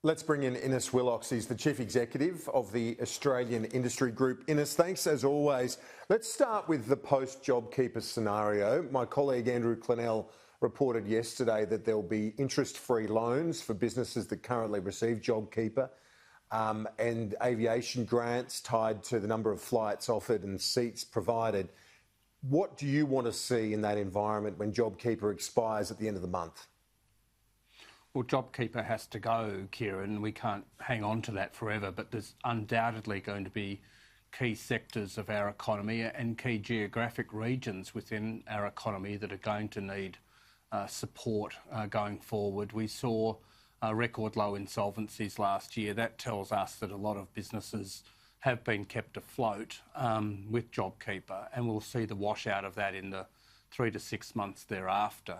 Let's bring in Ines Willox. He's the Chief Executive of the Australian Industry Group. Ines, thanks as always. Let's start with the post-JobKeeper scenario. My colleague Andrew Clennell reported yesterday that there'll be interest-free loans for businesses that currently receive JobKeeper and aviation grants tied to the number of flights offered and seats provided. What do you want to see in that environment when JobKeeper expires at the end of the month? Well, JobKeeper has to go, Kieran. We can't hang on to that forever, but there's undoubtedly going to be key sectors of our economy and key geographic regions within our economy that are going to need support going forward. We saw record low insolvencies last year. That tells us that a lot of businesses have been kept afloat with JobKeeper, and we'll see the washout of that in the 3 to 6 months thereafter.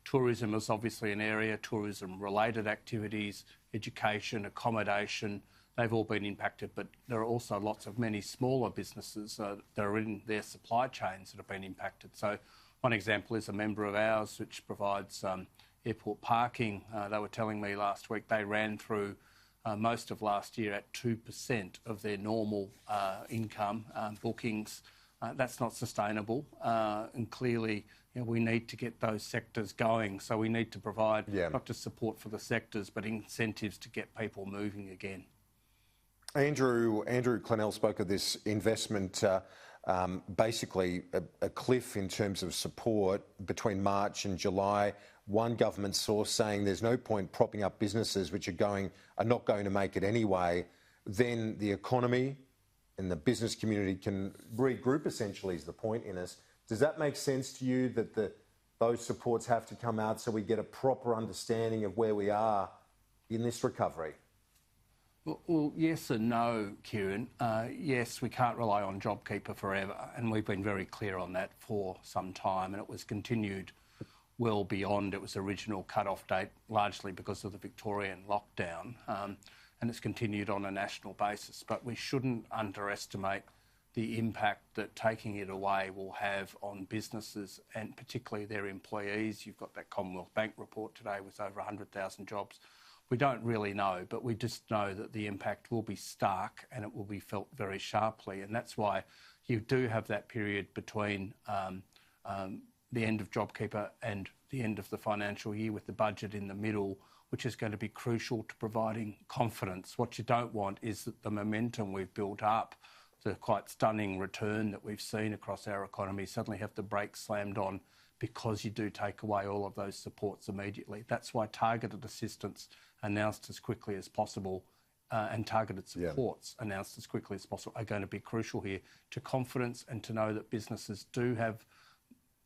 Tourism is obviously an area, tourism-related activities, education, accommodation, they've all been impacted, but there are also many smaller businesses that are in their supply chains that have been impacted. So one example is a member of ours which provides airport parking. They were telling me last week they ran through most of last year at 2% of their normal income bookings. That's not sustainable, and clearly we need to get those sectors going. So we need to provide not just support for the sectors, but incentives to get people moving again. Andrew Clennell spoke of this investment, basically a cliff in terms of support between March and July. One government source saying there's no point propping up businesses which are not going to make it anyway. Then the economy and the business community can regroup, essentially, is the point, Ines. Does that make sense to you that those supports have to come out so we get a proper understanding of where we are in this recovery? Well, yes and no, Kieran. Yes, we can't rely on JobKeeper forever, and we've been very clear on that for some time, and it was continued well beyond its original cut-off date, largely because of the Victorian lockdown, and it's continued on a national basis. But we shouldn't underestimate the impact that taking it away will have on businesses and particularly their employees. You've got that Commonwealth Bank report today with over 100,000 jobs. We don't really know, but we just know that the impact will be stark and it will be felt very sharply. And that's why you do have that period between the end of JobKeeper and the end of the financial year with the budget in the middle, which is going to be crucial to providing confidence. What you don't want is that the momentum we've built up, the quite stunning return that we've seen across our economy, suddenly have the brakes slammed on because you do take away all of those supports immediately. That's why targeted assistance announced as quickly as possible and targeted supports announced as quickly as possible are going to be crucial here to confidence and to know that businesses do have,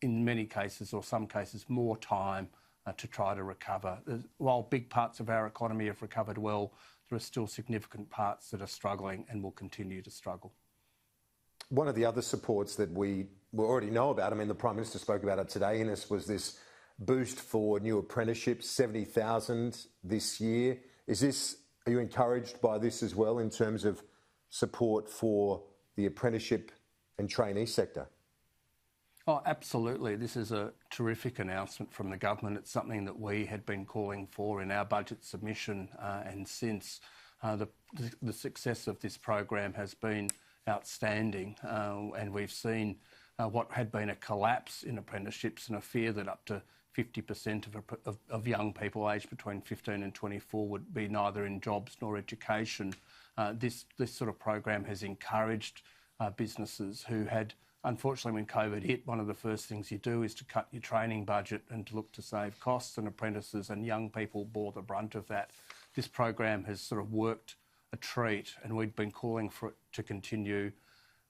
in many cases or some cases, more time to try to recover. While big parts of our economy have recovered well, there are still significant parts that are struggling and will continue to struggle. One of the other supports that we already know about, I mean, the Prime Minister spoke about it today, Ines, was this boost for new apprenticeships, 70,000 this year. Are you encouraged by this as well in terms of support for the apprenticeship and trainee sector? Oh, absolutely. This is a terrific announcement from the government. It's something that we had been calling for in our budget submission, and since the success of this program has been outstanding, and we've seen what had been a collapse in apprenticeships and a fear that up to 50% of young people aged between 15 and 24 would be neither in jobs nor education. This sort of program has encouraged businesses who had, unfortunately, when COVID hit, one of the first things you do is to cut your training budget and to look to save costs, and apprentices and young people bore the brunt of that. This program has sort of worked a treat, and we've been calling for it to continue.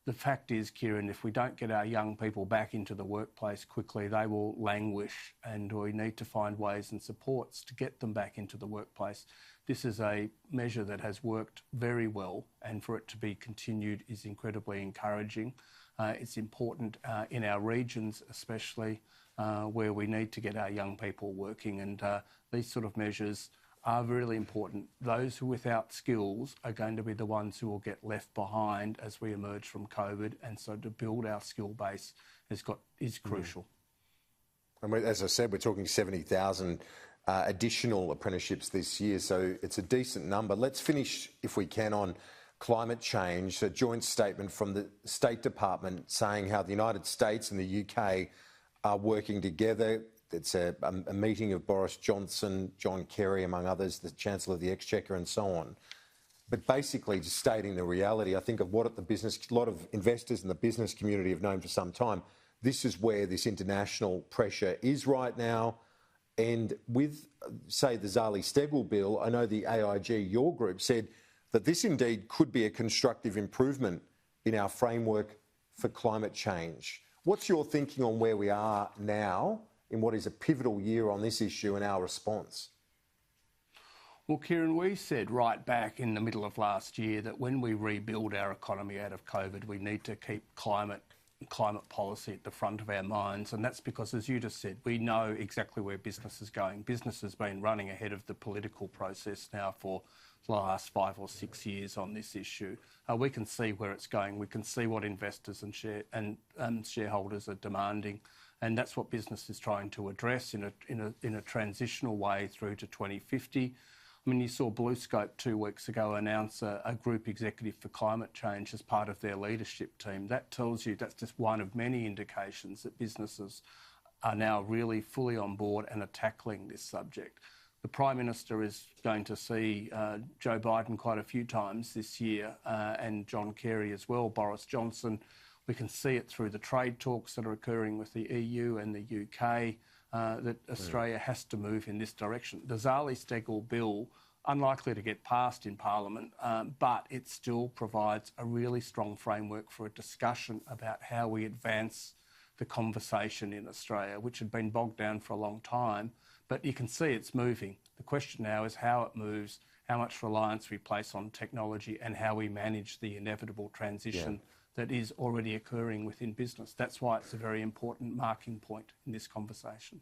The fact is, Kieran, if we don't get our young people back into the workplace quickly, they will languish, and we need to find ways and supports to get them back into the workplace. This is a measure that has worked very well, and for it to be continued is incredibly encouraging. It's important in our regions, especially where we need to get our young people working, and these sort of measures are really important. Those who are without skills are going to be the ones who will get left behind as we emerge from COVID, and so to build our skill base is crucial. And as I said, we're talking 70,000 additional apprenticeships this year, so it's a decent number. Let's finish, if we can, on climate change. A joint statement from the State Department saying how the United States and the UK are working together. It's a meeting of Boris Johnson, John Kerry, among others, the Chancellor of the Exchequer and so on. But basically just stating the reality, I think, of what a lot of investors in the business community have known for some time. This is where this international pressure is right now. And with, say, the Zali-Steggall bill, I know the AIG, your group, said that this indeed could be a constructive improvement in our framework for climate change. What's your thinking on where we are now in what is a pivotal year on this issue and our response? Well, Kieran, we said right back in the middle of last year that when we rebuild our economy out of COVID, we need to keep climate policy at the front of our minds. And that's because, as you just said, we know exactly where business is going. Business has been running ahead of the political process now for the last 5 or 6 years on this issue. We can see where it's going. We can see what investors and shareholders are demanding. And that's what business is trying to address in a transitional way through to 2050. I mean, you saw BlueScope 2 weeks ago announce a group executive for climate change as part of their leadership team. That tells you that's just one of many indications that businesses are now really fully on board and are tackling this subject. The Prime Minister is going to see Joe Biden quite a few times this year and John Kerry as well, Boris Johnson. We can see it through the trade talks that are occurring with the EU and the UK. That Australia has to move in this direction. The Zali-Steggall bill, unlikely to get passed in Parliament, but it still provides a really strong framework for a discussion about how we advance the conversation in Australia, which had been bogged down for a long time. But you can see it's moving. The question now is how it moves, how much reliance we place on technology, and how we manage the inevitable transition that is already occurring within business. That's why it's a very important marking point in this conversation.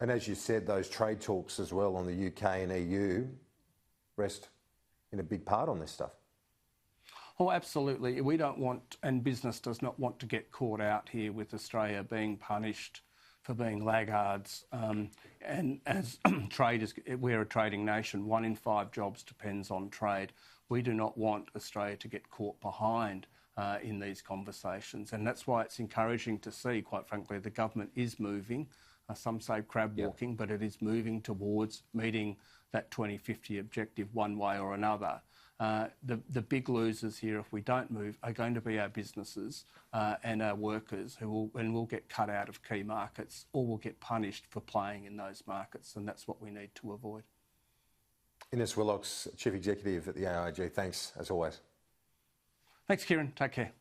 And as you said, those trade talks as well on the UK and EU rest in a big part on this stuff. Oh, absolutely. We don't want, and business does not want to get caught out here with Australia being punished for being laggards. And as traders, we're a trading nation. 1 in 5 jobs depends on trade. We do not want Australia to get caught behind in these conversations. And that's why it's encouraging to see, quite frankly, the government is moving. Some say crab walking, but it is moving towards meeting that 2050 objective one way or another. The big losers here, if we don't move, are going to be our businesses and our workers who will get cut out of key markets or will get punished for playing in those markets. And that's what we need to avoid. Ines Willox, Chief Executive at the AIG, thanks as always. Thanks, Kieran. Take care.